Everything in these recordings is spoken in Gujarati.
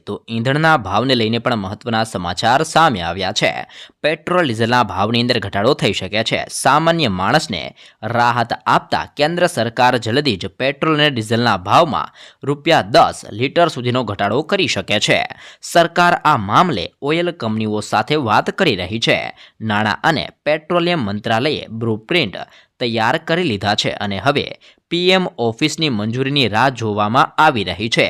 તો ઈંધણના ભાવને લઈને પણ મહત્વના સમાચાર સામે આવ્યા છે। પેટ્રોલ ડીઝલના ભાવની અંદર ઘટાડો થઈ શકે છે। સામાન્ય માણસને રાહત આપતા કેન્દ્ર સરકાર જલ્દી જ પેટ્રોલ અને ડીઝલના ભાવમાં ₹10 લીટર સુધીનો ઘટાડો કરી શકે છે। સરકાર આ મામલે ઓઇલ કંપનીઓ સાથે વાત કરી રહી છે। નાણાં અને પેટ્રોલિયમ મંત્રાલયે બ્લુપ્રિન્ટ તૈયાર કરી લીધા છે અને હવે પીએમ ઓફિસની મંજૂરીની રાહ જોવામાં આવી રહી છે।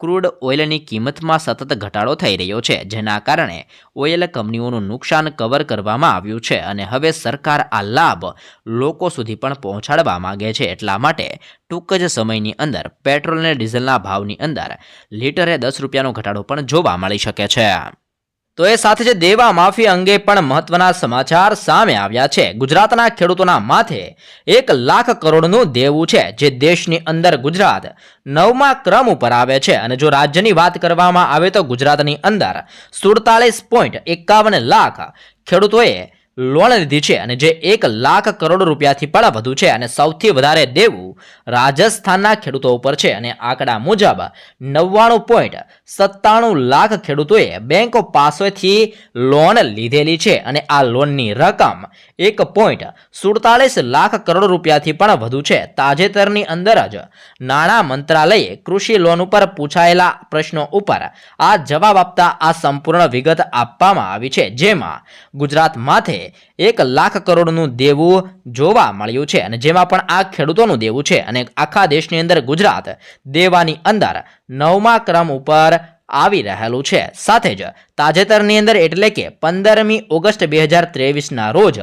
ક્રૂડ ઓઇલની કિંમતમાં સતત ઘટાડો થઈ રહ્યો છે, જેના કારણે ઓઇલ કંપનીઓનું નુકસાન કવર કરવામાં આવ્યું છે અને હવે સરકાર આ લાભ લોકો સુધી પણ પહોંચાડવા માંગે છે। એટલા માટે ટૂંક જ સમયની અંદર પેટ્રોલ અને ડીઝલના ભાવની અંદર લીટરે ₹10નો ઘટાડો પણ જોવા મળી શકે છે। તો એ સાથે જ દેવા માફી અંગે પણ મહત્વના સમાચાર સામે આવ્યા છે। ગુજરાતના ખેડૂતોના માથે 1 લાખ કરોડનું દેવું છે, જે દેશની અંદર ગુજરાત 9મા ક્રમ ઉપર આવે છે અને જો રાજ્યની વાત કરવામાં આવે તો ગુજરાતની અંદર 47.51 લાખ ખેડૂતોએ લોન લીધી છે અને જે 1 લાખ કરોડ રૂપિયાથી પણ વધુ છે અને સૌથી વધારે દેવું રાજસ્થાનના ખેડૂતો ઉપર છે અને આંકડા મુજબ 99.97 લાખ ખેડૂતોએ બેંકો પાસેથી લોન લીધેલી છે અને આ લોનની રકમ 1.47 લાખ કરોડ રૂપિયાથી પણ વધુ છે। તાજેતરની અંદર જ નાણાં મંત્રાલયે કૃષિ લોન ઉપર પૂછાયેલા પ્રશ્નો ઉપર આ જવાબ આપતા આ સંપૂર્ણ વિગત આપવામાં આવી છે, જેમાં ગુજરાત માથે 1 લાખ કરોડનું દેવું જોવા મળ્યું છે અને જેમાં પણ આ ખેડૂતોનું દેવું છે અને આખા દેશની અંદર ગુજરાત દેવાની અંદર 9મા ક્રમ ઉપર આવી રહેલું છે। સાથે જ તાજેતરની અંદર એટલે કે 15મી ઓગસ્ટ 2023ના રોજ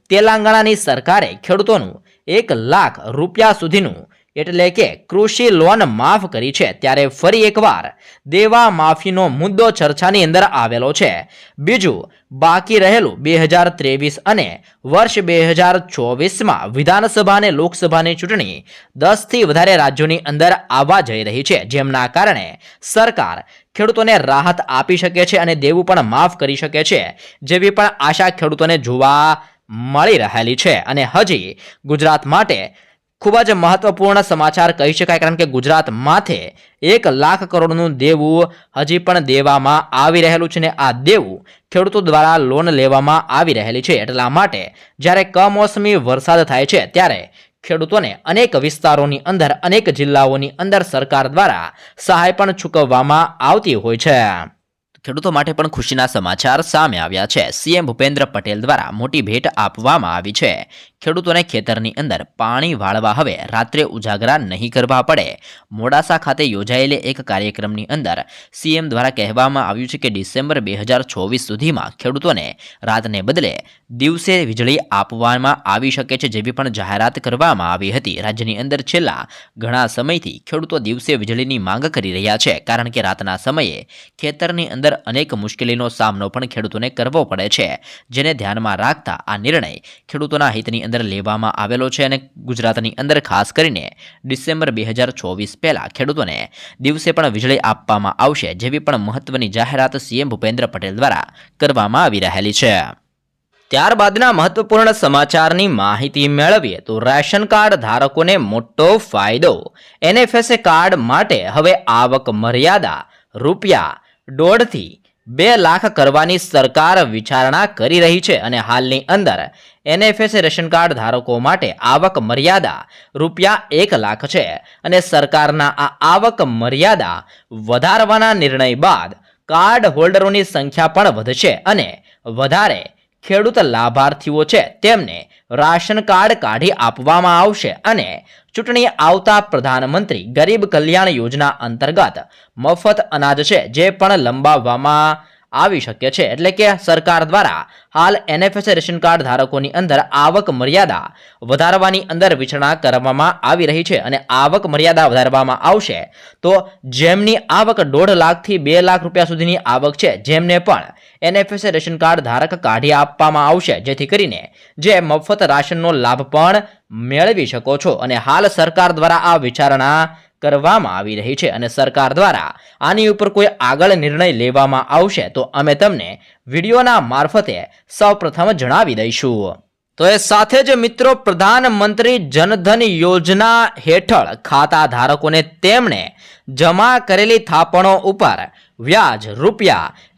તેલંગાણાની સરકારે ખેડૂતોનું 1 લાખ રૂપિયા સુધીનું એટલે કે કૃષિ લોન માફ કરી છે। ત્યારે ફરી એકવાર દેવા માફીનો મુદ્દો ચર્ચાની અંદર આવેલો છે। બીજું બાકી રહેલું 2023 અને વર્ષ 2024માં વિધાનસભા અને લોકસભાની ચૂંટણી 10થી વધારે રાજ્યોની અંદર આવવા જઈ રહી છે, જેમના કારણે સરકાર ખેડૂતોને રાહત આપી શકે છે અને દેવું પણ માફ કરી શકે છે, જેવી પણ આશા ખેડૂતોને જોવા મળી રહેલી છે। અને હજી ગુજરાત માટે ખૂબ જ મહત્વપૂર્ણ સમાચાર કહી શકાય, કારણ કે ગુજરાત માથે 1 લાખ કરોડનું દેવું હજી પણ દેવામાં આવી રહેલું છે ને આ દેવું ખેડૂતો દ્વારા લોન લેવામાં આવી રહેલી છે। એટલા માટે જ્યારે કમોસમી વરસાદ થાય છે ત્યારે ખેડૂતોને અનેક વિસ્તારોની અંદર અનેક જિલ્લાઓની અંદર સરકાર દ્વારા સહાય પણ ચૂકવવામાં આવતી હોય છે। ખેડૂતો માટે પણ ખુશીના સમાચાર સામે આવ્યા છે। સીએમ ભૂપેન્દ્ર પટેલ દ્વારા મોટી ભેટ આપવામાં આવી છે। ખેડૂતોને ખેતરની અંદર પાણી વાળવા હવે રાત્રે ઉજાગરા નહીં કરવા પડે। મોડાસા ખાતે યોજાયેલે એક કાર્યક્રમની અંદર સીએમ દ્વારા કહેવામાં આવ્યું છે કે ડિસેમ્બર 2024 સુધીમાં ખેડૂતોને રાતને બદલે દિવસે વીજળી આપવામાં આવી શકે છે, જેવી પણ જાહેરાત કરવામાં આવી હતી। રાજ્યની અંદર છેલ્લા ઘણા સમયથી ખેડૂતો દિવસે વીજળીની માંગ કરી રહ્યા છે, કારણ કે રાતના સમયે ખેતરની અંદર અનેક મુશ્કેલીનો સામનો પણ ખેડૂતોને કરવો પડે છે, જેને ધ્યાનમાં રાખતા આ નિર્ણય ખેડૂતોના હિતની અંદર લેવામાં આવેલો છે અને ગુજરાતની અંદર ખાસ કરીને ડિસેમ્બર 2024 પહેલા ખેડૂતોને દિવસે પણ વીજળી આપવામાં આવશે, જેવી પણ મહત્વની જાહેરાત સીએમ ભૂપેન્દ્ર પટેલ દ્વારા કરવામાં આવી રહેલી છે। ત્યારબાદના મહત્વપૂર્ણ સમાચારની માહિતી મેળવીએ તો રેશન કાર્ડ ધારકોને મોટો ફાયદો। એનએફએસએ કાર્ડ માટે હવે આવક મર્યાદા ₹1.5 થી 2 લાખ કરવાની સરકાર વિચારણા કરી રહી છે અને હાલની અંદર એનએફએસએ રેશન કાર્ડ ધારકો માટે આવક મર્યાદા ₹1 લાખ છે અને સરકારના આ આવક મર્યાદા વધારવાના નિર્ણય બાદ કાર્ડ હોલ્ડરોની સંખ્યા પણ વધશે અને વધારે ખેડૂત લાભાર્થીઓ છે તેમને રાશન કાર્ડ કાઢી આપવામાં આવશે અને ચૂંટણી આવતા પ્રધાનમંત્રી ગરીબ કલ્યાણ યોજના અંતર્ગત મફત અનાજ છે જે પણ લંબાવવામાં આવી શકે છે। એટલે કે સરકાર દ્વારા હાલ એનએફએસએ રેશન કાર્ડ ધારકોની અંદર આવક મર્યાદા વધારવાની અંદર વિચારણા કરવામાં આવી રહી છે અને આવક મર્યાદા વધારવામાં આવશે તો જેમની આવક 1.5 લાખથી 2 લાખ રૂપિયા સુધીની આવક છે જેમને પણ એનએફએસએ રેશન કાર્ડ ધારક કાઢી આપવામાં આવશે, જેથી કરીને જે મફત રાશનનો લાભ પણ મેળવી શકો છો। અને હાલ સરકાર દ્વારા આ વિચારણા કરવામાં આવી રહી છે અને સરકાર દ્વારા આની ઉપર કોઈ આગળ નિર્ણય લેવામાં આવશે તો અમે તમને વિડીયોના મારફતે સૌપ્રથમ જણાવી દઈશું। તો એ સાથે જ મિત્રો, પ્રધાનમંત્રી જનધન યોજના હેઠળ ખાતા ધારકોને તેમણે જમા કરેલી થાપણો ઉપર વ્યાજ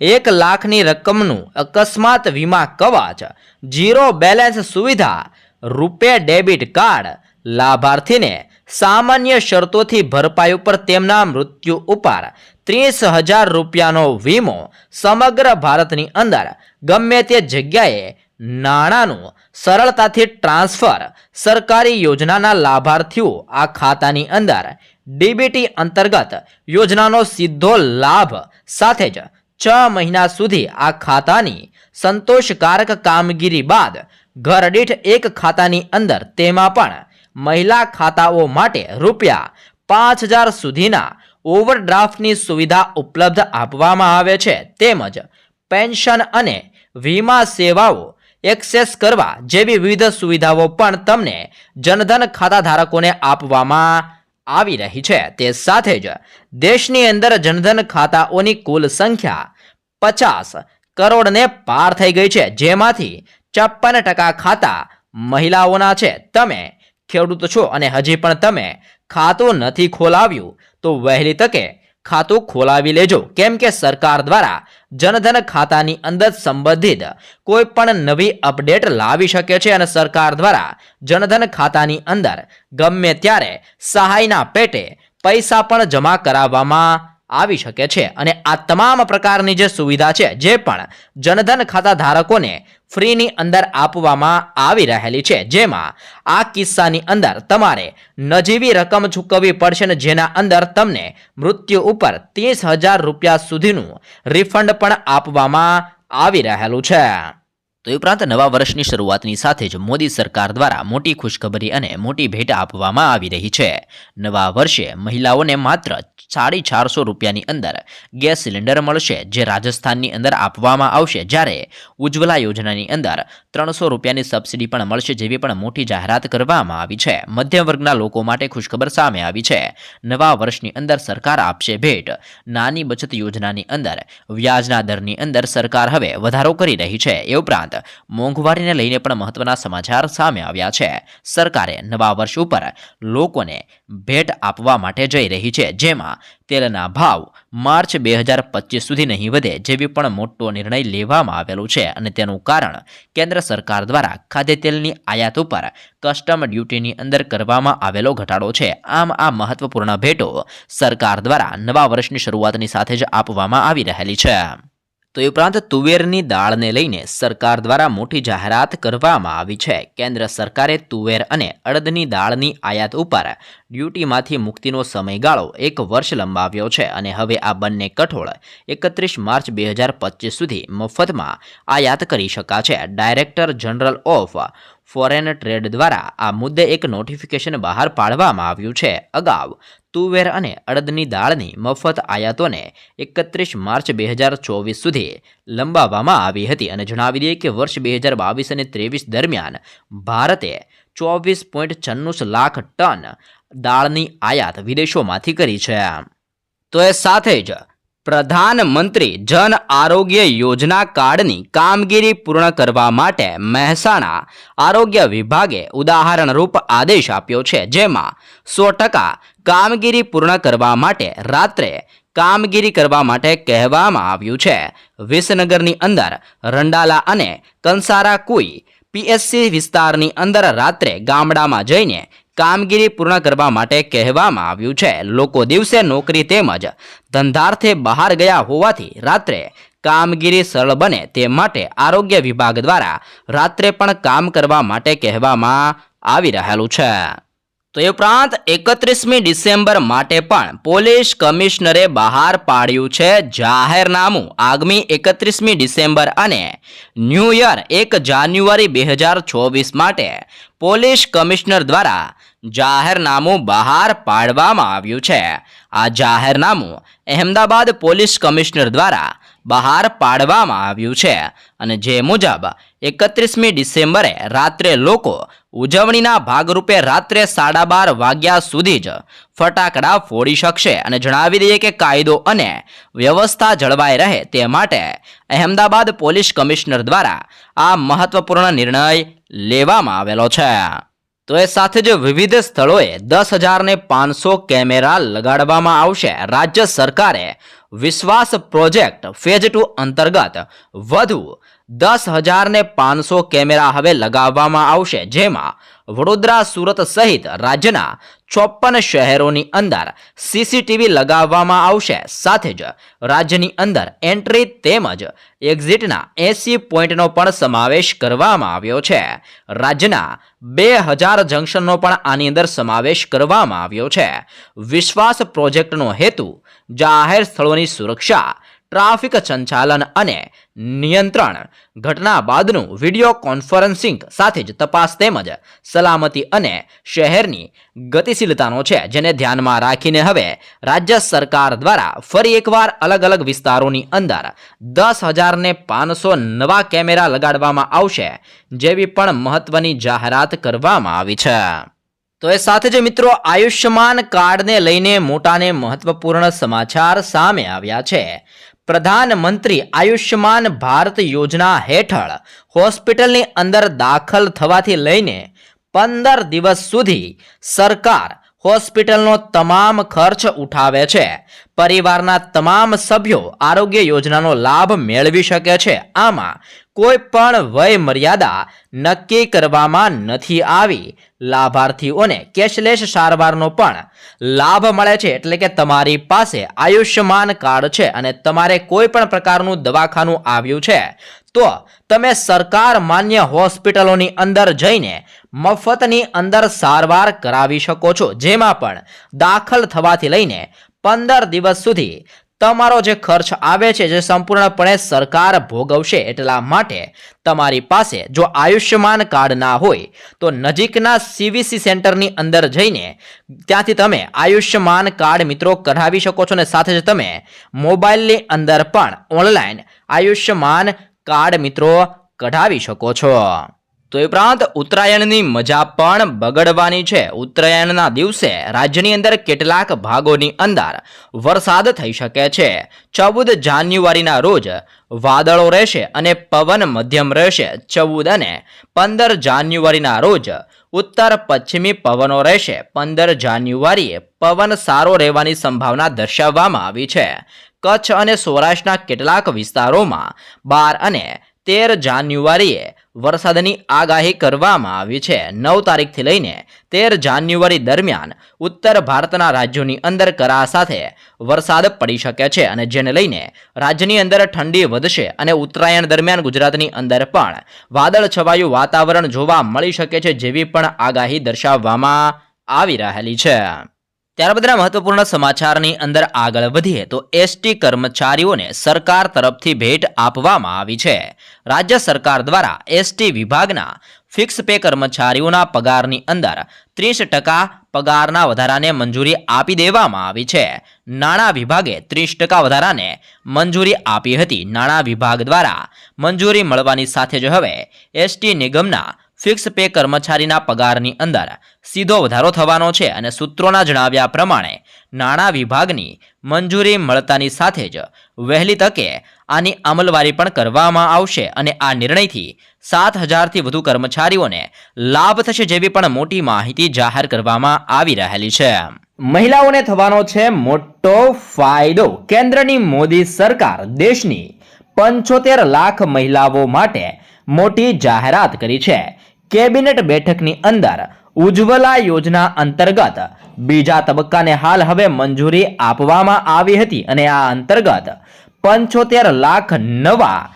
₹1 લાખની રકમનું અકસ્માત વીમા કવચ, ઝીરો બેલેન્સ સુવિધા, રૂપે ડેબિટ કાર્ડ, લાભાર્થીને સામાન્ય શરતોથી ભરપાઈ ઉપર તેમના મૃત્યુ ઉપર ₹30,000નો વીમો, સમગ્ર ભારતની અંદર ગમે તે જગ્યાએ નાણાંનું સરળતાથી ટ્રાન્સફર, સરકારી યોજનાના લાભાર્થીઓ આ ખાતાની અંદર ડીબીટી અંતર્ગત યોજનાનો સીધો લાભ સાથે જ 6 મહિના સુધી આ ખાતાની સંતોષકારક કામગીરી બાદ ઘર દીઠ એક ખાતાની અંદર, તેમાં પણ મહિલા ખાતાઓ માટે ₹5,000 સુધીના ઓવરડ્રાફ્ટની સુવિધા ઉપલબ્ધ આપવામાં આવે છે. તેમજ પેન્શન અને વીમા સેવાઓ એક્સેસ કરવા જેવી વિવિધ સુવિધાઓ પણ તમને જનધન ખાતા ધારકોને આપવામાં આવી રહી છે. તે સાથે જ દેશની અંદર જનધન ખાતાઓની કુલ સંખ્યા 50 કરોડને પાર થઈ ગઈ છે, જેમાંથી 56% ખાતા મહિલાઓના છે. તમે ખેડૂત છો અને હજી પણ તમે ખાતું નથી ખોલાવ્યું તો વહેલી તકે ખાતું ખોલાવી લેજો, કેમ કે સરકાર દ્વારા જનધન ખાતાની અંદર સંબંધિત કોઈ પણ નવી અપડેટ લાવી શકે છે અને સરકાર દ્વારા જનધન ખાતાની અંદર ગમે ત્યારે સહાયના પેટે પૈસા પણ જમા કરાવવામાં આવી શકે છે. અને આ તમામ પ્રકારની જે સુવિધા છે જે પણ જનધન ખાતા ધારકોને ફ્રીની અંદર આપવામાં આવી રહેલી છે, જેમાં આ કિસ્સાની અંદર તમારે નજીવી રકમ ચૂકવવી પડશે ને જેના અંદર તમને મૃત્યુ ઉપર ₹30,000 સુધીનું રિફંડ પણ આપવામાં આવી રહેલું છે. તો એ ઉપરાંત નવા વર્ષની શરૂઆતની સાથે જ મોદી સરકાર દ્વારા મોટી ખુશખબરી અને મોટી ભેટ આપવામાં આવી રહી છે. નવા વર્ષે મહિલાઓને માત્ર ₹450ની અંદર ગેસ સિલિન્ડર મળશે, જે રાજસ્થાનની અંદર આપવામાં આવશે, જ્યારે ઉજ્જવલા યોજનાની અંદર ₹300ની સબસિડી પણ મળશે, જેવી પણ મોટી જાહેરાત કરવામાં આવી છે. મધ્યમ વર્ગના લોકો માટે ખુશખબર સામે આવી છે. નવા વર્ષની અંદર સરકાર આપશે ભેટ. નાની બચત યોજનાની અંદર વ્યાજના દરની અંદર સરકાર હવે વધારો કરી રહી છે. એ ઉપરાંત મોંઘવારીને લઈને પણ મહત્વના સમાચાર સામે આવ્યા છે. સરકારે નવા વર્ષ ઉપર લોકોને ભેટ આપવા માટે જઈ રહી છે, જેમાં તેલના ભાવ માર્ચ 2025 સુધી નહીં વધે જેવી પણ મોટો નિર્ણય લેવામાં આવેલો છે. અને તેનું કારણ કેન્દ્ર સરકાર દ્વારા ખાદ્યતેલની આયાત ઉપર કસ્ટમ ડ્યુટીની અંદર કરવામાં આવેલો ઘટાડો છે. આમ આ મહત્વપૂર્ણ ભેટો સરકાર દ્વારા નવા વર્ષની શરૂઆતની સાથે જ આપવામાં આવી રહેલી છે. તો એ ઉપરાંત તુવેરની દાળને લઈને સરકાર દ્વારા મોટી જાહેરાત કરવામાં આવી છે. કેન્દ્ર સરકારે તુવેર અને અડદની દાળની આયાત ઉપર ડ્યુટીમાંથી મુક્તિનો સમયગાળો 1 વર્ષ લંબાવ્યો છે અને હવે આ બંને કઠોળ 31 માર્ચ 2025 સુધી મફતમાં આયાત કરી શકાશે. Director general of foreign trade દ્વારા આ મુદ્દે એક નોટિફિકેશન બહાર પાડવામાં આવ્યું છે. અગાઉ તુવેર અને અડદની દાળની મફત આયાતોને 31 માર્ચ 2024 સુધી લંબાવવામાં આવી હતી અને જણાવી દઈએ કે વર્ષ 2022 અને 23 દરમિયાન ભારતે 24.96 લાખ ટન દાળની આયાત વિદેશોમાંથી કરી છે. તો એ સાથે જ પ્રધાનમંત્રી જન આરોગ્ય યોજના કાર્ડની કામગીરી પૂર્ણ કરવા માટે મહેસાણા આરોગ્ય વિભાગે ઉદાહરણરૂપ આદેશ આપ્યો છે, જેમાં 100% કામગીરી પૂર્ણ કરવા માટે રાત્રે કામગીરી કરવા માટે કહેવામાં આવ્યું છે. વિસનગરની અંદર રંડાલા અને કંસારા કુઈ પીએસસી વિસ્તારની અંદર રાત્રે ગામડામાં જઈને કામગીરી પૂર્ણ કરવા માટે કહેવામાં આવ્યું છે. લોકો દિવસે નોકરી તેમજ ધંધાર્થે બહાર ગયા હોવાથી રાત્રે કામગીરી સરળ બને તે માટે આરોગ્ય વિભાગ દ્વારા રાત્રે પણ કામ કરવા માટે કહેવામાં આવી રહેલું છે. તો એ ઉપરાંત 31મી ડિસેમ્બર માટે પણ પોલીસ કમિશનરે બહાર પાડ્યું છે જાહેરનામું. આગામી 31મી ડિસેમ્બર અને ન્યૂ યર 1 જાન્યુઆરી 2024 માટે પોલીસ કમિશનર દ્વારા જાહેરનામું બહાર પાડવામાં આવ્યું છે. આ જાહેરનામું અહેમદાબાદ પોલીસ કમિશનર દ્વારા બહાર પાડવામાં આવ્યું છે અને જે મુજબ 31મી ડિસેમ્બરે રાત્રે લોકો ઉજવણીના ભાગરૂપે રાત્રે 12:30 વાગ્યા સુધી જ ફટાકડા ફોડી શકશે. અને જણાવી દઈએ કે કાયદો અને વ્યવસ્થા જળવાઈ રહે તે માટે અહેમદાબાદ પોલીસ કમિશનર દ્વારા આ મહત્વપૂર્ણ નિર્ણય લેવામાં આવેલો છે. તો એ સાથે જ વિવિધ સ્થળોએ 10,500 કેમેરા લગાડવામાં આવશે. રાજ્ય સરકારે વિશ્વાસ પ્રોજેક્ટ ફેઝ 2 અંતર્ગત વધુ 10,500 કેમેરા હવે લગાવવામાં આવશે, જેમાં વડોદરા, સુરત સહિત રાજ્યના 54 શહેરોની અંદર સીસીટીવી લગાવવામાં આવશે. સાથે જ રાજ્યની અંદર એન્ટ્રી તેમજ એક્ઝિટના 80 પોઈન્ટનો પણ સમાવેશ કરવામાં આવ્યો છે. રાજ્યના 2000 જંકશનનો પણ આની અંદર સમાવેશ કરવામાં આવ્યો છે. વિશ્વાસ પ્રોજેક્ટનો હેતુ જાહેર સ્થળોની સુરક્ષા, ટ્રાફિક સંચાલન અને નિયંત્રણ, ઘટના બાદનું વિડીયો કોન્ફરન્સિંગ સાથે જ તપાસ તેમજ સલામતી અને શહેરની ગતિશીલતાનો છે, જેને ધ્યાનમાં રાખીને હવે રાજ્ય સરકાર દ્વારા ફરી એકવાર અલગ અલગ વિસ્તારોની અંદર 10,500 નવા કેમેરા લગાડવામાં આવશે, જેવી પણ મહત્વની જાહેરાત કરવામાં આવી છે. તો એ સાથે જ મિત્રો, આયુષ્યમાન કાર્ડને લઈને મોટાને મહત્વપૂર્ણ સમાચાર સામે આવ્યા છે. પ્રધાનમંત્રી આયુષ્યમાન ભારત યોજના હેઠળ હોસ્પિટલની અંદર દાખલ થવાથી લઈને 15 દિવસ સુધી સરકાર હોસ્પિટલનો તમામ ખર્ચ ઉઠાવે છે. પરિવારના તમામ સભ્યો આરોગ્ય યોજનાનો લાભ મેળવી શકે છે. આમાં કોઈ પણ વય મર્યાદા નક્કી કરવામાં નથી આવી. લાભાર્થીઓને કેશલેસ સારવારનો પણ લાભ મળે છે. એટલે કે તમારી પાસે આયુષ્યમાન કાર્ડ છે અને તમારે કોઈ પણ પ્રકારનું દવાખાનું આવ્યું છે તો તમે સરકાર માન્ય હોસ્પિટલોની અંદર જઈને મફતની અંદર સારવાર કરાવી શકો છો, જેમાં પણ દાખલ થવાથી લઈને 15 દિવસ સુધી તમારો જે ખર્ચ આવે છે જે સંપૂર્ણપણે સરકાર ભોગવશે. એટલા માટે તમારી પાસે જો આયુષ્યમાન કાર્ડ ના હોય તો નજીકના CVC સેન્ટરની અંદર જઈને ત્યાંથી તમે આયુષ્યમાન કાર્ડ મિત્રો કઢાવી શકો છો, અને સાથે જ તમે મોબાઈલની અંદર પણ ઓનલાઈન આયુષ્યમાન કાર્ડ મિત્રો કઢાવી શકો છો. તો એ ઉપરાંત ઉત્તરાયણની મજા પણ બગડવાની છે. ઉત્તરાયણના દિવસે રાજ્યની અંદર કેટલાક ભાગોની અંદર વરસાદ થઈ શકે છે. 14 જાન્યુઆરીના રોજ વાદળો રહેશે અને પવન મધ્યમ રહેશે. 14 અને 15 જાન્યુઆરીના રોજ ઉત્તર પશ્ચિમી પવનો રહેશે. 15 જાન્યુઆરીએ પવન સારો રહેવાની સંભાવના દર્શાવવામાં આવી છે. કચ્છ અને સૌરાષ્ટ્રના કેટલાક વિસ્તારોમાં 12 અને 13 જાન્યુઆરીએ વરસાદની આગાહી કરવામાં આવી છે. 9 તારીખથી લઈને 13 જાન્યુઆરી દરમિયાન ઉત્તર ભારતના રાજ્યોની અંદર કરા સાથે વરસાદ પડી શકે છે, અને જેને લઈને રાજ્યની અંદર ઠંડી વધશે અને ઉત્તરાયણ દરમિયાન ગુજરાતની અંદર પણ વાદળ છવાયું વાતાવરણ જોવા મળી શકે છે, જેવી પણ આગાહી દર્શાવવામાં આવી રહેલી છે. ત્યારબાદના મહત્વપૂર્ણ સમાચારની અંદર આગળ વધીએ તો એસટી કર્મચારીઓને સરકાર તરફથી ભેટ આપવામાં આવી છે. રાજ્ય સરકાર દ્વારા એસટી વિભાગના ફિક્સ પે કર્મચારીઓના પગારની અંદર 30% પગારના વધારાને મંજૂરી આપી દેવામાં આવી છે. નાણાં વિભાગે 30% વધારાને મંજૂરી આપી હતી. નાણાં વિભાગ દ્વારા મંજૂરી મળવાની સાથે જ હવે એસટી નિગમના ફિક્સ પે કર્મચારીના પગારની અંદર સીધો વધારો થવાનો છે, અને સૂત્રોના જણાવ્યા પ્રમાણે નાણાં વિભાગની મંજૂરી મળતાની સાથે જ વહેલી તકે આની અમલવારી પણ કરવામાં આવશે, અને આ નિર્ણયથી 7,000થી વધુ કર્મચારીઓને લાભ થશે, જેવી પણ મોટી માહિતી જાહેર કરવામાં આવી રહેલી છે. મહિલાઓને થવાનો છે મોટો ફાયદો. કેન્દ્રની મોદી સરકાર દેશની 75 લાખ મહિલાઓ માટે મોટી જાહેરાત કરી છે. કેબિનેટ બેઠકની અંદર ઉજ્જવલા યોજના અંતર્ગત બીજા તબક્કાને હાલ હવે મંજૂરી આપવામાં આવી હતી, અને આ અંતર્ગત 75 લાખ નવા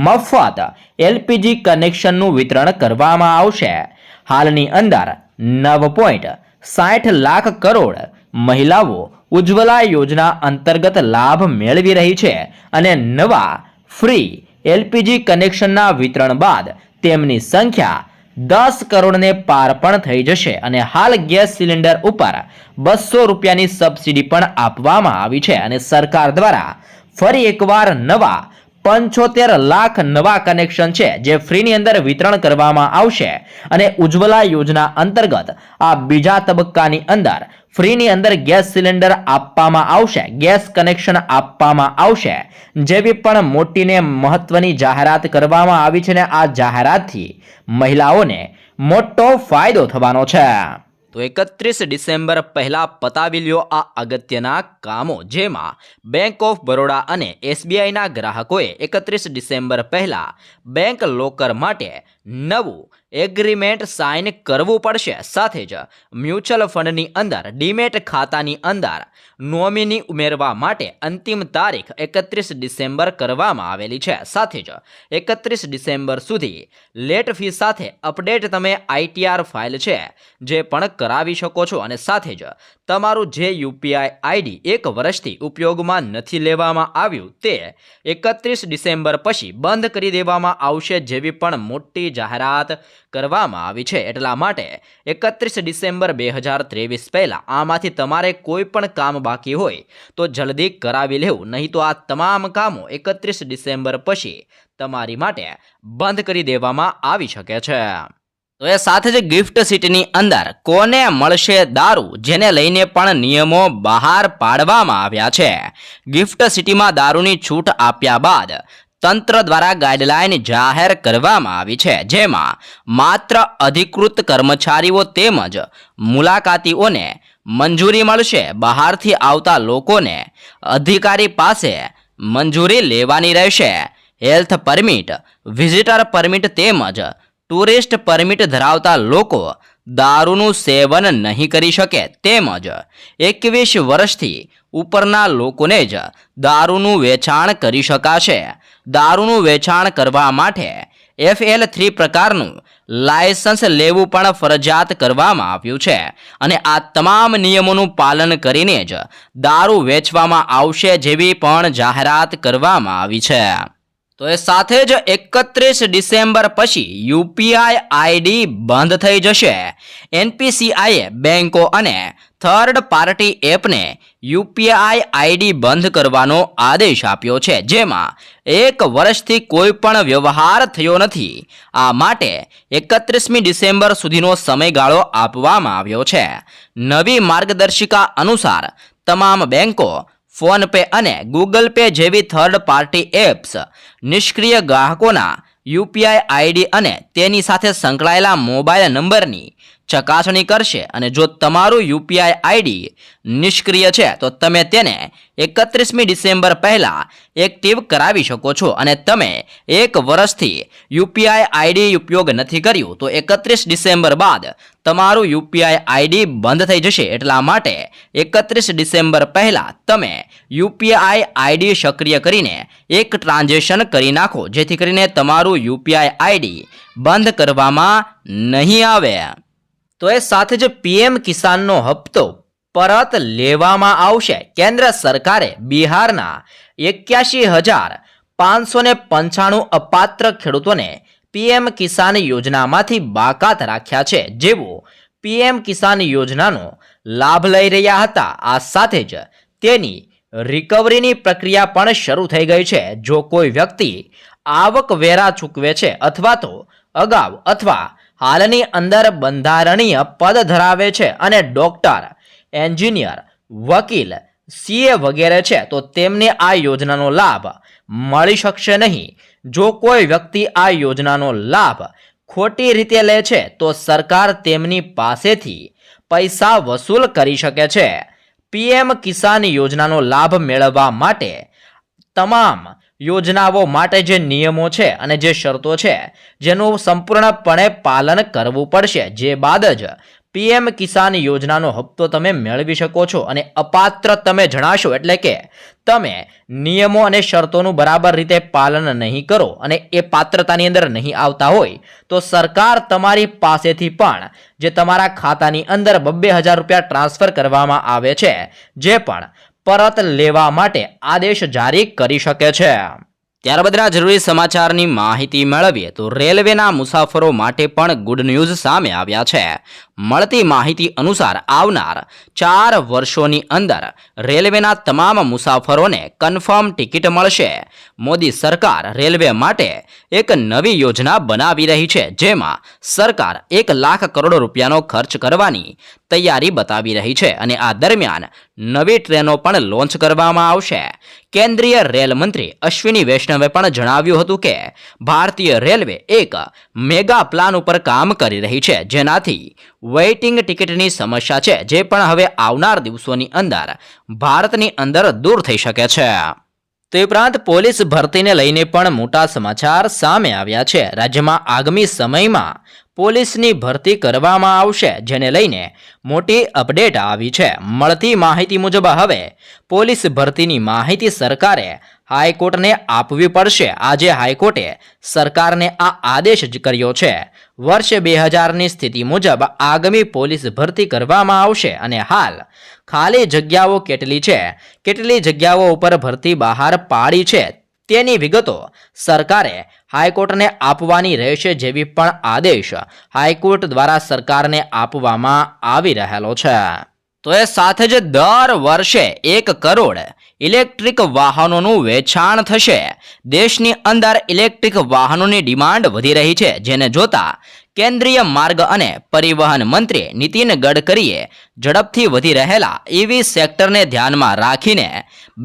મફત LPG કનેક્શનનું વિતરણ કરવામાં આવશે. હાલની અંદર 9.60 લાખ કરોડ મહિલાઓ ઉજ્જવલા યોજના અંતર્ગત લાભ મેળવી રહી છે, અને નવા ફ્રી LPG કનેક્શનના વિતરણ બાદ તેમની સંખ્યા 10 કરોડને પાર પણ થઈ જશે. અને હાલ ગેસ સિલિન્ડર ઉપર 200 રૂપિયાની સબસિડી પણ આપવામાં આવી છે, અને સરકાર દ્વારા ફરી એકવાર નવા 75 લાખ નવા કનેક્શન છે જે ફ્રીની અંદર વિતરણ કરવામાં આવશે, અને ઉજ્જવલા યોજના અંતર્ગત આ બીજા તબક્કાની અંદર ફ્રીની અંદર ગેસ સિલિન્ડર આપવામાં આવશે, ગેસ કનેક્શન આપવામાં આવશે, જેવી પણ મોટીને મહત્વની જાહેરાત કરવામાં આવી છે. અને આ જાહેરાતથી મહિલાઓને મોટો ફાયદો થવાનો છે. તો 31 ડિસેમ્બર પહેલા પતાવી લ્યો આ અગત્યના કામો, જેમાં બેંક ઓફ બરોડા અને SBIના ગ્રાહકોએ 31 ડિસેમ્બર પહેલા બેંક લોકર માટે નવું એગ્રીમેન્ટ સાઇન કરવું પડશે. સાથે જ મ્યુચ્યુઅલ ફંડની અંદર ડીમેટ ખાતાની અંદર નોમિની ઉમેરવા માટે અંતિમ તારીખ 31 ડિસેમ્બર કરવામાં આવેલી છે. સાથે જ 31 ડિસેમ્બર સુધી લેટ ફી સાથે અપડેટ તમે ITR ફાઇલ છે જે પણ કરાવી શકો છો. અને સાથે જ તમારું જે UPI ID 1 વર્ષથી ઉપયોગમાં નથી લેવામાં આવ્યું તે 31 ડિસેમ્બર પછી બંધ કરી દેવામાં આવશે જેવી પણ મોટી જાહેરાત કરવામાં આવી છે. એટલા માટે 31 ડિસેમ્બર 2023 પહેલાં આમાંથી તમારે કોઈ પણ કામ બાકી હોય તો જલ્દી કરાવી લેવું, નહીં તો આ તમામ કામો 31 ડિસેમ્બર પછી તમારી માટે બંધ કરી દેવામાં આવી શકે છે. તો એ સાથે જ ગિફ્ટ સિટીની અંદર કોને મળશે દારૂ, જેને લઈને પણ નિયમો બહાર પાડવામાં આવ્યા છે. ગિફ્ટ સિટીમાં દારૂની છૂટ આપ્યા બાદ તંત્ર દ્વારા ગાઈડલાઈન જાહેર કરવામાં આવી છે, જેમાં માત્ર અધિકૃત કર્મચારીઓ તેમજ મુલાકાતીઓને મંજૂરી મળશે. બહારથી આવતા લોકોને અધિકારી પાસે મંજૂરી લેવાની રહેશે. હેલ્થ પરમિટ, વિઝિટર પરમિટ તેમજ ટુરિસ્ટ પરમિટ ધરાવતા લોકો દારૂનું સેવન નહીં કરી શકે. તેમજ 21 વર્ષથી ઉપરના લોકોને જ દારૂનું વેચાણ કરી શકાશે. દારૂનું વેચાણ કરવા માટે FL3 પ્રકારનું લાયસન્સ લેવું પણ ફરજિયાત કરવામાં આવ્યું છે. અને આ તમામ નિયમોનું પાલન કરીને જ દારૂ વેચવામાં આવશે જેવી પણ જાહેરાત કરવામાં આવી છે. તો એ સાથે જ 31 ડિસેમ્બર પછી UPI ID બંધ થઈ જશે. NPCIએ બેંકો અને થર્ડ પાર્ટી એપને UPI ID બંધ કરવાનો આદેશ આપ્યો છે, જેમાં 1 વર્ષથી કોઈ પણ વ્યવહાર થયો નથી. આ માટે 31મી ડિસેમ્બર સુધીનો સમયગાળો આપવામાં આવ્યો છે. નવી માર્ગદર્શિકા અનુસાર તમામ બેંકો, ફોનપે અને ગૂગલ પે જેવી થર્ડ પાર્ટી એપ્સ નિષ્ક્રિય ગ્રાહકોના UPI ID અને તેની સાથે સંકળાયેલા મોબાઈલ નંબરની ચકાસણી કરશે. અને જો તમારું UPI ID નિષ્ક્રિય છે તો તમે તેને 31મી ડિસેમ્બર પહેલાં એક્ટિવ કરાવી શકો છો. અને તમે 1 વર્ષથી UPI ID ઉપયોગ નથી કર્યું તો 31 ડિસેમ્બર બાદ તમારું UPI ID બંધ થઈ જશે. એટલા માટે 31 ડિસેમ્બર પહેલાં તમે UPI ID સક્રિય કરીને એક ટ્રાન્ઝેક્શન કરી નાખો, જેથી કરીને તમારું UPI ID બંધ કરવામાં નહીં આવે. તો એ સાથે જ PM કિસાનનો હપ્તો પરત લેવામાં આવશે. કેન્દ્ર સરકારે બિહારના 81,595 અપાત્ર ખેડૂતોને PM કિસાન યોજનામાંથી બાકાત રાખ્યા છે, જેઓ PM કિસાન યોજનાનો લાભ લઈ રહ્યા હતા. આ સાથે જ તેની રિકવરીની પ્રક્રિયા પણ શરૂ થઈ ગઈ છે. જો કોઈ વ્યક્તિ આવકવેરા ચૂકવે છે અથવા તો અગાઉ અથવા હાલની અંદર બંધારણીય પદ ધરાવે છે અને ડોક્ટર, એન્જિનિયર, વકીલ, CA વગેરે છે તો તેમને આ યોજનાનો લાભ મળી શકશે નહીં. જો કોઈ વ્યક્તિ આ યોજનાનો લાભ ખોટી રીતે લે છે તો સરકાર તેમની પાસેથી પૈસા વસૂલ કરી શકે છે. PM કિસાન યોજનાનો લાભ મેળવવા માટે તમામ યોજનાઓ માટે જે નિયમો છે અને જે શરતો છે જેનું સંપૂર્ણપણે પાલન કરવું પડશે. જે બાદ જ PM કિસાન યોજનાનો હપ્તો તમે મેળવી શકો છો. અને અપાત્ર તમે જણાશો એટલે કે તમે નિયમો અને શરતોનું બરાબર રીતે પાલન નહીં કરો અને એ પાત્રતાની અંદર નહીં આવતા હોય તો સરકાર તમારી પાસેથી પણ જે તમારા ખાતાની અંદર 2,000 રૂપિયા ટ્રાન્સફર કરવામાં આવે છે જે પણ પરત લેવા માટે આદેશ જારી કરી શકે છે. ત્યારબાદના જરૂરી સમાચારની માહિતી મેળવીએ તો રેલવેના મુસાફરો માટે પણ ગુડ ન્યૂઝ સામે આવ્યા છે. મળતી માહિતી અનુસાર આવનાર 4 વર્ષોની અંદર રેલવેના તમામ મુસાફરોને કન્ફર્મ ટિકિટ મળશે. મોદી સરકાર રેલવે માટે એક નવી યોજના બનાવી રહી છે, જેમાં સરકાર 1 લાખ કરોડ રૂપિયાનો ખર્ચ કરવાની તૈયારી બતાવી રહી છે. અને આ દરમિયાન નવી ટ્રેનો પણ લોન્ચ કરવામાં આવશે. કેન્દ્રીય રેલ મંત્રી અશ્વિની વૈષ્ણવ વૈષ્ણવે પણ જણાવ્યું હતું કે ભારતીય રેલવે એક મેગા પ્લાન ઉપર કામ કરી રહી છે, જેનાથી વેઇટિંગ ટિકિટની સમસ્યા છે જે પણ હવે આવનાર દિવસોની અંદર ભારતની અંદર દૂર થઈ શકે છે. તે ઉપરાંત પોલીસ ભરતીને લઈને પણ મોટા સમાચાર સામે આવ્યા છે. રાજ્યમાં આગામી સમયમાં પોલીસની ભરતી કરવામાં આવશે, જેને લઈને મોટી અપડેટ આવી છે. મળતી માહિતી મુજબ હવે પોલીસ ભરતીની માહિતી સરકારે હાઈકોર્ટને આપવી પડશે. આજે હાઈકોર્ટે સરકારને આ આદેશ જ કર્યો છે. વર્ષ 2000ની સ્થિતિ મુજબ આગામી પોલીસ ભરતી કરવામાં આવશે અને હાલ ખાલી જગ્યાઓ કેટલી જગ્યાઓ ઉપર ભરતી બહાર પાડી છે તેની વિગતો સરકારે હાઈકોર્ટને આપવાની રહેશે, જેવી પણ આદેશ હાઈકોર્ટ દ્વારા સરકારને આપવામાં આવી રહેલો છે. તો એ સાથે જ દર વર્ષે 1 કરોડ ઇલેક્ટ્રિક વાહનોનું વેચાણ થશે. દેશની અંદર ઇલેક્ટ્રિક વાહનોની ડિમાન્ડ વધી રહી છે, જેને જોતા કેન્દ્રીય માર્ગ અને પરિવહન મંત્રી નીતિન ગડકરીએ ઝડપથી વધી રહેલા EV સેક્ટરને ધ્યાનમાં રાખીને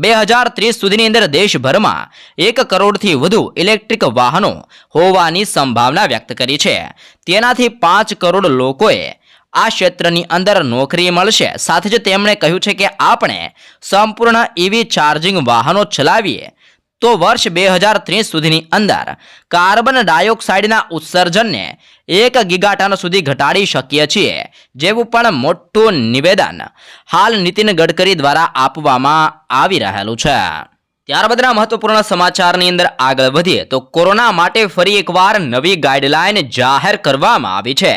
2030 સુધીની અંદર દેશભરમાં 1 કરોડથી વધુ ઇલેક્ટ્રિક વાહનો હોવાની સંભાવના વ્યક્ત કરી છે. તેનાથી 5 કરોડ લોકોએ આ ક્ષેત્રની અંદર નોકરી મળશે. સાથે જ તેમણે કહ્યું છે કે આપણે સંપૂર્ણ EV ચાર્જિંગ વાહનો ચલાવીએ તો વર્ષ 2030 સુધીની અંદર કાર્બન ડાયોક્સાઇડના ઉત્સર્જનને 1 ગીગાટન સુધી ઘટાડી શકીએ છીએ, જેવું પણ મોટું નિવેદન હાલ નીતિન ગડકરી દ્વારા આપવામાં આવી રહેલું છે. ત્યારબાદના મહત્વપૂર્ણ સમાચારની અંદર આગળ વધીએ તો કોરોના માટે ફરી એકવાર નવી ગાઈડલાઈન જાહેર કરવામાં આવી છે.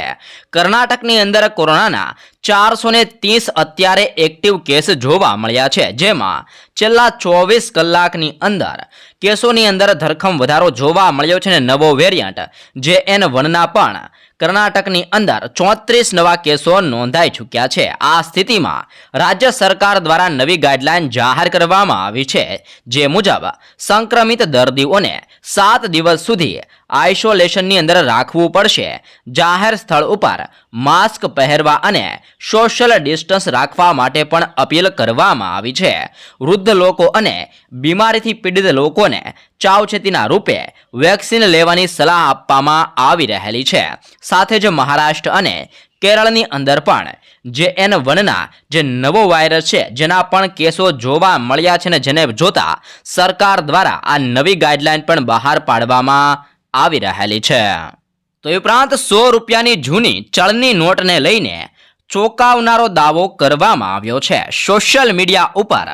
કર્ણાટકની અંદર કોરોનાના 430 અત્યારે એક્ટિવ કેસ જોવા મળ્યા છે, જેમાં છેલ્લા 24 કલાકની અંદર કેસોની અંદર ધરખમ વધારો જોવા મળ્યો છે અને નવો વેરિયન્ટ JN1ના પણ કર્ણાટકની અંદર 34 નવા કેસો નોંધાઈ ચૂક્યા છે. આ સ્થિતિમાં રાજ્ય સરકાર દ્વારા નવી ગાઈડલાઈન જાહેર કરવામાં આવી છે, જે મુજબ સંક્રમિત દર્દીઓને 7 દિવસ સુધી આઇસોલેશનની અંદર રાખવું પડશે. જાહેર સ્થળ ઉપર માસ્ક પહેરવા અને સોશિયલ ડિસ્ટન્સ રાખવા માટે પણ અપીલ કરવામાં આવી છે. વૃદ્ધ લોકો અને બીમારીથી પીડિત લોકોને સાવચેતીના રૂપે વેક્સિન લેવાની સલાહ આપવામાં આવી રહેલી છે. સાથે જ મહારાષ્ટ્ર અને કેરળની અંદર પણ JN1ના જે નવો વાયરસ છે જેના પણ કેસો જોવા મળ્યા છે ને જેને જોતા સરકાર દ્વારા આ નવી ગાઈડલાઈન પણ બહાર પાડવામાં આવી રહેલી છે. તો એ ઉપરાંત 100 રૂપિયાની જૂની ચલણી નોટને લઈને ચોંકાવનારો દાવો કરવામાં આવ્યો છે. સોશિયલ મીડિયા ઉપર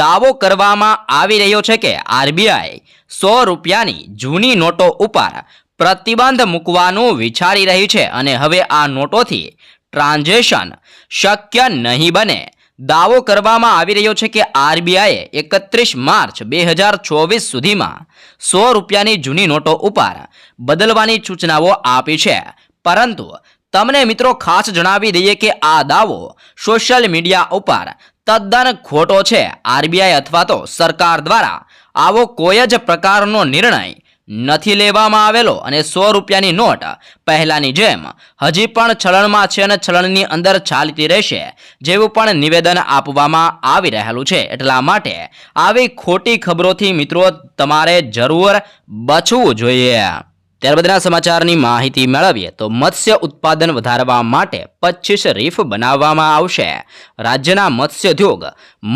દાવો કરવામાં આવી રહ્યો છે કે RBI 100 રૂપિયાની જૂની નોટો ઉપર પ્રતિબંધ મૂકવાનું વિચારી રહી છે અને હવે આ નોટોથી ટ્રાન્ઝેક્શન શક્ય નહીં બને. દાવો કરવામાં આવી રહ્યો છે કે RBIએ 31 માર્ચ 2024 સુધીમાં 100 રૂપિયાની જૂની નોટો ઉપર બદલવાની સૂચનાઓ આપી છે, પરંતુ તમને મિત્રો ખાસ જણાવી દઈએ કે આ દાવો સોશિયલ મીડિયા ઉપર તદ્દન ખોટો છે. RBI અથવા તો સરકાર દ્વારા આવો કોઈ જ પ્રકારનો નિર્ણય નથી લેવામાં આવેલો અને 100 રૂપિયાની નોટ પહેલાની જેમ હજી પણ ચલણમાં છે અને ચલણની અંદર ચાલતી રહેશે, જેવું પણ નિવેદન આપવામાં આવી રહેલું છે. એટલા માટે આવી ખોટી ખબરોથી મિત્રો તમારે જરૂર બચવું જોઈએ. ત્યારબાદના સમાચારની માહિતી મેળવીએ તો મત્સ્ય ઉત્પાદન વધારવા માટે 25 રીફ બનાવવામાં આવશે. રાજ્યના મત્સ્યોદ્યોગ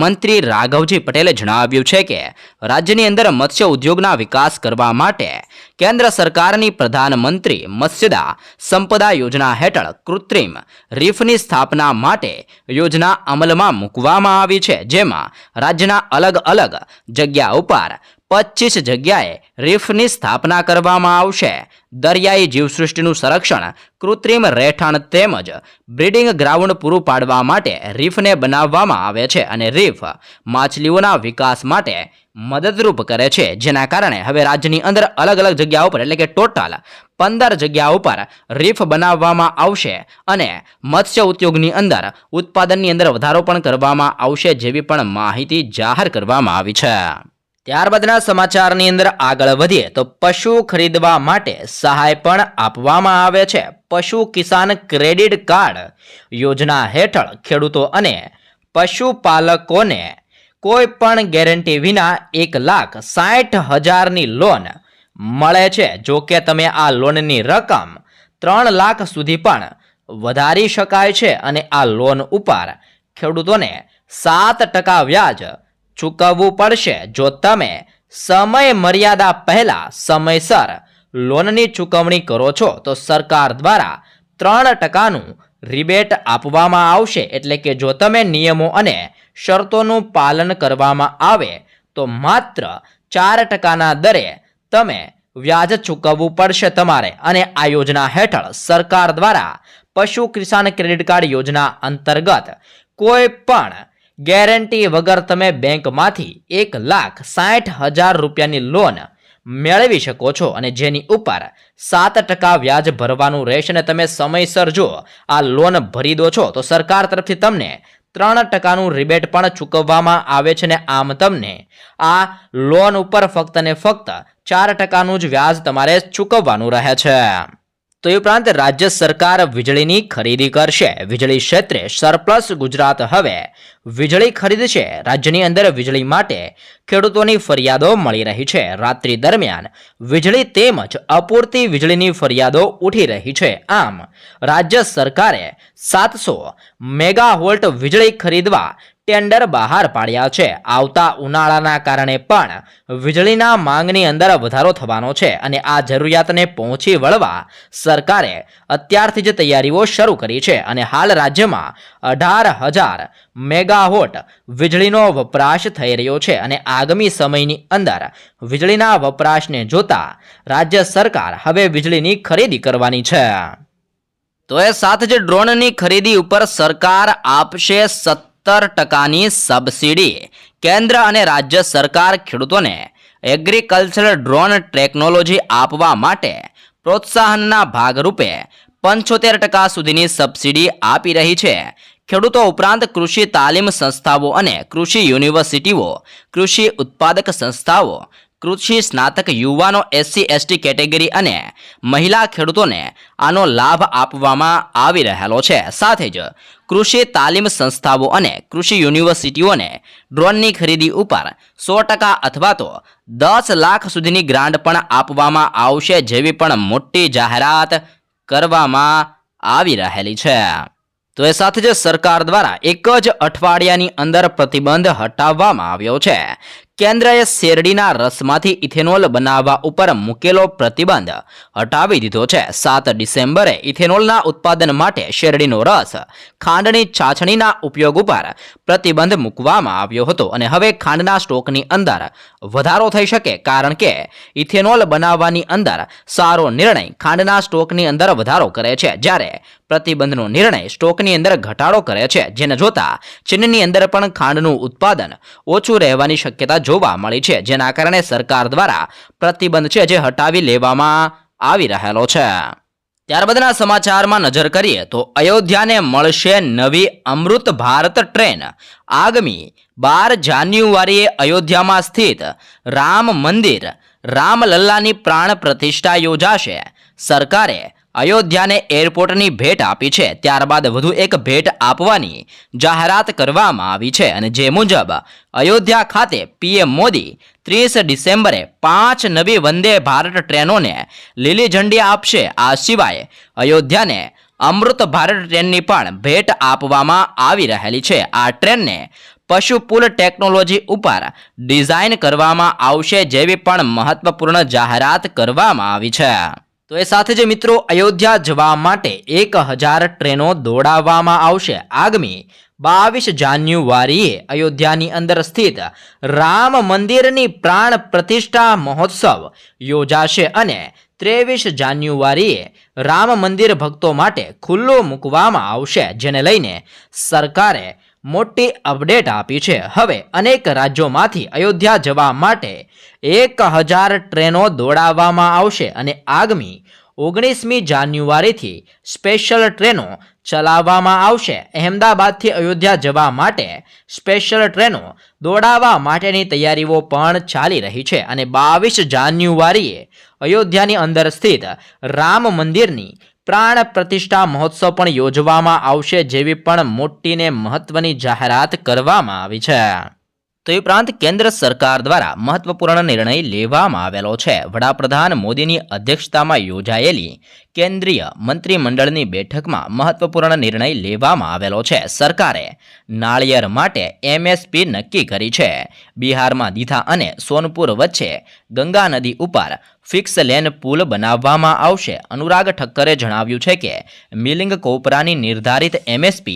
મંત્રી રાઘવજી પટેલે જણાવ્યું છે કે રાજ્યની અંદર મત્સ્ય ઉદ્યોગના વિકાસ કરવા માટે કેન્દ્ર સરકારની પ્રધાનમંત્રી મત્સ્યદા સંપદા યોજના હેઠળ કૃત્રિમ રીફની સ્થાપના માટે યોજના અમલમાં મૂકવામાં આવી છે, જેમાં રાજ્યના અલગ અલગ જગ્યા ઉપર 25 જગ્યાએ રીફની સ્થાપના કરવામાં આવશે. દરિયાઈ જીવસૃષ્ટિનું સંરક્ષણ, કૃત્રિમ રહેઠાણ તેમજ બ્રીડિંગ ગ્રાઉન્ડ પૂરું પાડવા માટે રીફને બનાવવામાં આવે છે અને રીફ માછલીઓના વિકાસ માટે મદદરૂપ કરે છે, જેના કારણે હવે રાજ્યની અંદર અલગ અલગ જગ્યાઓ પર એટલે કે ટોટલ 15 જગ્યાઓ પર રીફ બનાવવામાં આવશે અને મત્સ્ય ઉદ્યોગની અંદર ઉત્પાદનની અંદર વધારો પણ કરવામાં આવશે, જેવી પણ માહિતી જાહેર કરવામાં આવી છે. ત્યારબાદના સમાચારની અંદર આગળ વધીએ તો પશુ ખરીદવા માટે સહાય પણ આપવામાં આવે છે. પશુ કિસાન ક્રેડિટ કાર્ડ યોજના હેઠળ ખેડૂતો અને પશુપાલકોને કોઈ પણ ગેરંટી વિના 1,60,000ની લોન મળે છે. જો કે તમે આ લોનની રકમ 3 લાખ સુધી પણ વધારી શકાય છે અને આ લોન ઉપર ખેડૂતોને 7% વ્યાજ ચૂકવવું પડશે. જો તમે સમય મર્યાદા પહેલા સમયસર લોનની ચૂકવણી કરો છો તો સરકાર દ્વારા 3%નું રિબેટ આપવામાં આવશે. એટલે કે જો તમે નિયમો અને શરતોનું પાલન કરવામાં આવે તો માત્ર 4%ના દરે તમે વ્યાજ ચૂકવવું પડશે તમારે. અને આ યોજના હેઠળ સરકાર દ્વારા પશુ કિસાન ક્રેડિટ કાર્ડ યોજના અંતર્ગત કોઈ પણ ગેરંટી વગર તમે બેંકમાંથી 1,60,000 રૂપિયાની લોન મેળવી શકો છો અને જેની ઉપર 7% વ્યાજ ભરવાનું રહેશે. અને તમે સમયસર જો આ લોન ભરી દો છો તો સરકાર તરફથી તમને 3%નું રિબેટ પણ ચૂકવવામાં આવે છે અને આમ તમને આ લોન ઉપર ફક્ત ને ફક્ત 4%નું જ વ્યાજ તમારે ચૂકવવાનું રહે છે. તો એ ઉપરાંત રાજ્ય સરકાર વીજળીની ખરીદી કરશે. વીજળી ક્ષેત્રે સરપ્લસ ગુજરાત હવે વીજળી ખરીદશે. રાજ્યની અંદર વીજળી માટે ખેડૂતોની ફરિયાદો મળી રહી છે. રાત્રિ દરમિયાન વીજળી તેમજ અપૂરતી વીજળીની ફરિયાદો ઉઠી રહી છે. આમ રાજ્ય સરકારે 700 મેગાવોલ્ટ વીજળી ખરીદવા ટેન્ડર બહાર પાડ્યા છે. આવતા ઉનાળાના કારણે પણ વીજળીના માંગની અંદર વધારો થવાનો છે અને આ જરૂરિયાતને પહોંચી વળવા સરકારે અત્યારથી જ તૈયારીઓ શરૂ કરી છે અને હાલ રાજ્યમાં 18,000 મેગાવોટ વીજળીનો વપરાશ થઈ રહ્યો છે અને આગામી સમયની અંદર વીજળીના વપરાશને જોતા રાજ્ય સરકાર હવે વીજળીની ખરીદી કરવાની છે. તો એ સાથે જ ડ્રોનની ખરીદી ઉપર સરકાર આપશે 17%ની સબસિડી. કેન્દ્ર અને રાજ્ય સરકાર ખેડૂતોને એગ્રીકલ્ચર ડ્રોન ટેકનોલોજી આપવા માટે પ્રોત્સાહનના ભાગરૂપે 75% સુધીની સબસિડી આપી રહી છે. ખેડૂતો ઉપરાંત કૃષિ તાલીમ સંસ્થાઓ અને કૃષિ યુનિવર્સિટીઓ, કૃષિ ઉત્પાદક સંસ્થાઓ, કૃષિ સ્નાતક યુવાનો, SC/ST કેટેગરી અને મહિલા ખેડૂતોને આનો લાભ આપવામાં આવી રહેલો છે. સાથે જ કૃષિ તાલીમ સંસ્થાઓ અને કૃષિ યુનિવર્સિટીઓને ડ્રોનની ખરીદી ઉપર 100% અથવા તો 10 લાખ સુધીની ગ્રાન્ટ પણ આપવામાં આવશે જેવી પણ મોટી જાહેરાત કરવામાં આવી રહેલી છે. તો એ સાથે જ સરકાર દ્વારા એક જ અઠવાડિયાની અંદર પ્રતિબંધ હટાવવામાં આવ્યો છે. કેન્દ્રએ શેરડીના રસમાંથી ઇથેનોલ બનાવવા ઉપર મૂકેલો પ્રતિબંધ હટાવી દીધો છે. 7 ડિસેમ્બરે ઇથેનોલના ઉત્પાદન માટે શેરડીનો રસ, ખાંડની ચાસણીના ઉપયોગ ઉપર પ્રતિબંધ મૂકવામાં આવ્યો હતો અને હવે ખાંડના સ્ટોકની અંદર વધારો થઈ શકે કારણ કે ઇથેનોલ બનાવવાની અંદર સારો નિર્ણય ખાંડના સ્ટોકની અંદર વધારો કરે છે, જ્યારે પ્રતિબંધનો નિર્ણય સ્ટોકની અંદર ઘટાડો કરે છે. જેને જોતા ચીનની અંદર પણ ખાંડનું ઉત્પાદન ઓછું રહેવાની શક્યતા જોવા મળી છે, જેના કારણે સરકાર દ્વારા પ્રતિબંધ છે જે હટાવી લેવામાં આવી રહેલો છે. ત્યારબાદના સમાચારમાં નજર કરીએ તો અયોધ્યાને મળશે નવી અમૃત ભારત ટ્રેન. આગામી 12 જાન્યુઆરીએ અયોધ્યામાં સ્થિત રામ મંદિર રામલલ્લાની પ્રાણ પ્રતિષ્ઠા યોજાશે. સરકારે અયોધ્યાને એરપોર્ટની ભેટ આપી છે. ત્યારબાદ વધુ એક ભેટ આપવાની જાહેરાત કરવામાં આવી છે અને જે મુજબ અયોધ્યા ખાતે PM મોદી 30 ડિસેમ્બરે 5 નવી વંદે ભારત ટ્રેનોને લીલી ઝંડી આપશે. આ સિવાય અયોધ્યાને અમૃત ભારત ટ્રેનની પણ ભેટ આપવામાં આવી રહેલી છે. આ ટ્રેનને પશુપુલ ટેકનોલોજી ઉપર ડિઝાઇન કરવામાં આવશે જેવી પણ મહત્વપૂર્ણ જાહેરાત કરવામાં આવી છે. તો એ સાથે જ મિત્રો અયોધ્યા જવા માટે 1000 ટ્રેનો દોડાવવામાં આવશે. આગામી 22 જાન્યુઆરીએ અયોધ્યાની અંદર સ્થિત રામ મંદિરની પ્રાણ પ્રતિષ્ઠા મહોત્સવ યોજાશે અને 23 જાન્યુઆરીએ રામ મંદિર ભક્તો માટે ખુલ્લું મૂકવામાં આવશે, જેને લઈને સરકારે મોટી અપડેટ આપી છે. હવે અનેક રાજ્યોમાંથી અયોધ્યા જવા માટે 1000 ટ્રેનો દોડાવવામાં આવશે અને આગામી 19મી જાન્યુઆરીથી સ્પેશિયલ ટ્રેનો ચલાવવામાં આવશે. અહેમદાબાદથી અયોધ્યા જવા માટે સ્પેશિયલ ટ્રેનો દોડાવવા માટેની તૈયારીઓ પણ ચાલી રહી છે અને 22 જાન્યુઆરીએ અયોધ્યાની અંદર સ્થિત રામ મંદિરની પ્રાણ પ્રતિષ્ઠા મહોત્સવ પણ યોજવામાં આવશે જેવી પણ મોટીને મહત્વની જાહેરાત કરવામાં આવી છે. તો એ ઉપરાંત કેન્દ્ર સરકાર દ્વારા મહત્વપૂર્ણ નિર્ણય લેવામાં આવેલો છે. વડાપ્રધાન મોદીની અધ્યક્ષતામાં યોજાયેલી કેન્દ્રીય મંત્રીમંડળની બેઠકમાં મહત્વપૂર્ણ નિર્ણય લેવામાં આવેલો છે. સરકારે નાળિયેર માટે MSP નક્કી કરી છે. બિહારમાં દીઘા અને સોનપુર વચ્ચે ગંગા નદી ઉપર ફિક્સ લેન પુલ બનાવવામાં આવશે. અનુરાગ ઠક્કરે જણાવ્યું છે કે મિલિંગ કોપરાની નિર્ધારિત MSP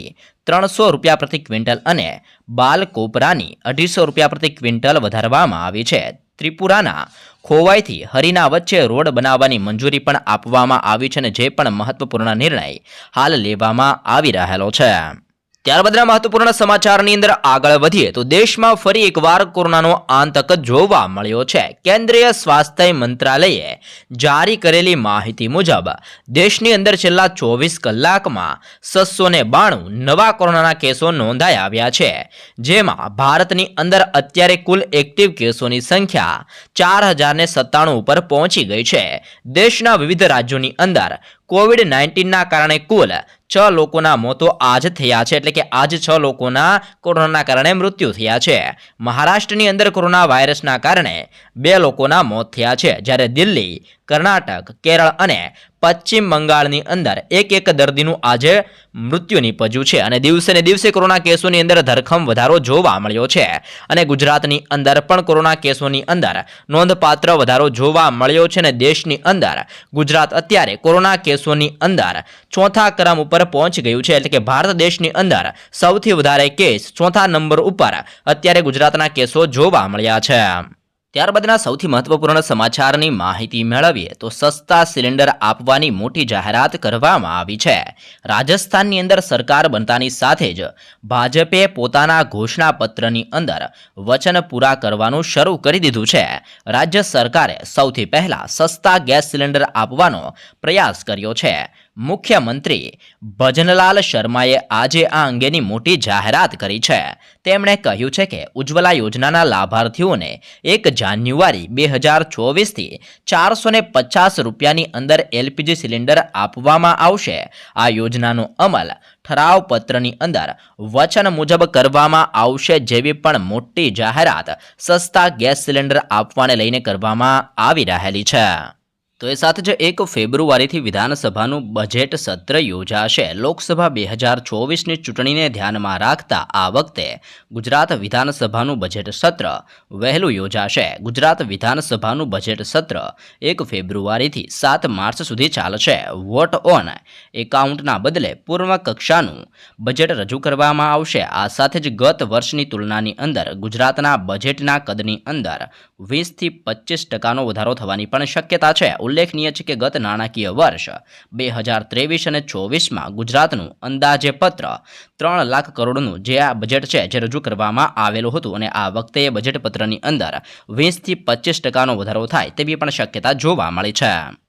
300 રૂપિયા પ્રતિ ક્વિન્ટલ અને બાલ કોપરાની 250 રૂપિયા પ્રતિ ક્વિન્ટલ વધારવામાં આવી છે. ત્રિપુરાના ખોવાઈથી હરીના વચ્ચે રોડ બનાવવાની મંજૂરી પણ આપવામાં આવી છે અને જે પણ મહત્વપૂર્ણ નિર્ણય હાલ લેવામાં આવી રહેલો છે. ત્યારબાદના મહત્વપૂર્ણ સમાચારની અંદર આગળ વધીએ તો દેશમાં ફરી એકવાર કોરોનાનો આતંક જોવા મળ્યો છે. કેન્દ્રીય સ્વાસ્થ્ય મંત્રાલયે જારી કરેલી માહિતી મુજબ દેશની અંદર છેલ્લા 24 કલાકમાં 692 નવા કોરોનાના કેસો નોંધાઈ આવ્યા છે. જેમાં ભારતની અંદર અત્યારે કુલ એક્ટિવ કેસોની સંખ્યા 4097 ઉપર પહોંચી ગઈ છે. દેશના વિવિધ રાજ્યોની અંદર કોવિડ-19ના કારણે કુલ 6 લોકોના મોતો આજ થયા છે. એટલે કે આજ 6 લોકોના કોરોનાના કારણે મૃત્યુ થયા છે. મહારાષ્ટ્રની અંદર કોરોના વાયરસના કારણે 2 લોકોના મોત થયા છે. જ્યારે દિલ્હી, કર્ણાટક, કેરળ અને પશ્ચિમ બંગાળની અંદર એક દર્દીનું આજે મૃત્યુ નીપજ્યું છે. અને દિવસે ને દિવસે કોરોના કેસોની અંદર ધરખમ વધારો જોવા મળ્યો છે. અને ગુજરાતની અંદર પણ કોરોના કેસોની અંદર નોંધપાત્ર વધારો જોવા મળ્યો છે. અને દેશની અંદર ગુજરાત અત્યારે કોરોના કેસોની અંદર 4થા ક્રમ ઉપર પહોંચી ગયું છે. એટલે કે ભારત દેશની અંદર સૌથી વધારે કેસ 4થા નંબર ઉપર અત્યારે ગુજરાતના કેસો જોવા મળ્યા છે. ત્યારબાદના સૌથી મહત્વપૂર્ણ સમાચારની માહિતી મેળવીએ તો સસ્તા સિલિન્ડર આપવાની મોટી જાહેરાત કરવામાં આવી છે. રાજસ્થાનની અંદર સરકાર બનતાની સાથે જ ભાજપે પોતાના ઘોષણાપત્રની અંદર વચન પૂરા કરવાનું શરૂ કરી દીધું છે. રાજ્ય સરકારે સૌથી પહેલા સસ્તા ગેસ સિલિન્ડર આપવાનો પ્રયાસ કર્યો છે. મુખ્યમંત્રી ભજનલાલ શર્માએ આજે આ અંગેની મોટી જાહેરાત કરી છે. તેમણે કહ્યું છે કે ઉજ્જવલા યોજનાના લાભાર્થીઓને 1 જાન્યુઆરી 2024થી 450 રૂપિયાની અંદર LPG સિલિન્ડર આપવામાં આવશે. આ યોજનાનો અમલ ઠરાવ પત્રની અંદર વચન મુજબ કરવામાં આવશે જેવી પણ મોટી જાહેરાત સસ્તા ગેસ સિલિન્ડર આપવાને લઈને કરવામાં આવી રહેલી છે. તો એ સાથે જ 1 ફેબ્રુઆરીથી વિધાનસભાનું બજેટ સત્ર યોજાશે. લોકસભા 2024ની ચૂંટણીને ધ્યાનમાં રાખતા આ વખતે ગુજરાત વિધાનસભાનું બજેટ સત્ર વહેલું યોજાશે. ગુજરાત વિધાનસભાનું બજેટ સત્ર 1 ફેબ્રુઆરીથી 7 માર્ચ સુધી ચાલશે. વોટ ઓન એકાઉન્ટના બદલે પૂર્વ કક્ષાનું બજેટ રજૂ કરવામાં આવશે. આ સાથે જ ગત વર્ષની તુલનાની અંદર ગુજરાતના બજેટના કદની અંદર 20થી 25% વધારો થવાની પણ શક્યતા છે. ઉલ્લેખનીય છે કે ગત નાણાકીય વર્ષ 2023 અને 24માં ગુજરાતનું અંદાજેપત્ર 3 લાખ કરોડનું જે આ બજેટ છે જે રજૂ કરવામાં આવેલું હતું. અને આ વખતે બજેટ પત્રની અંદર 20થી 25% વધારો થાય તેવી પણ શક્યતા જોવા મળી છે.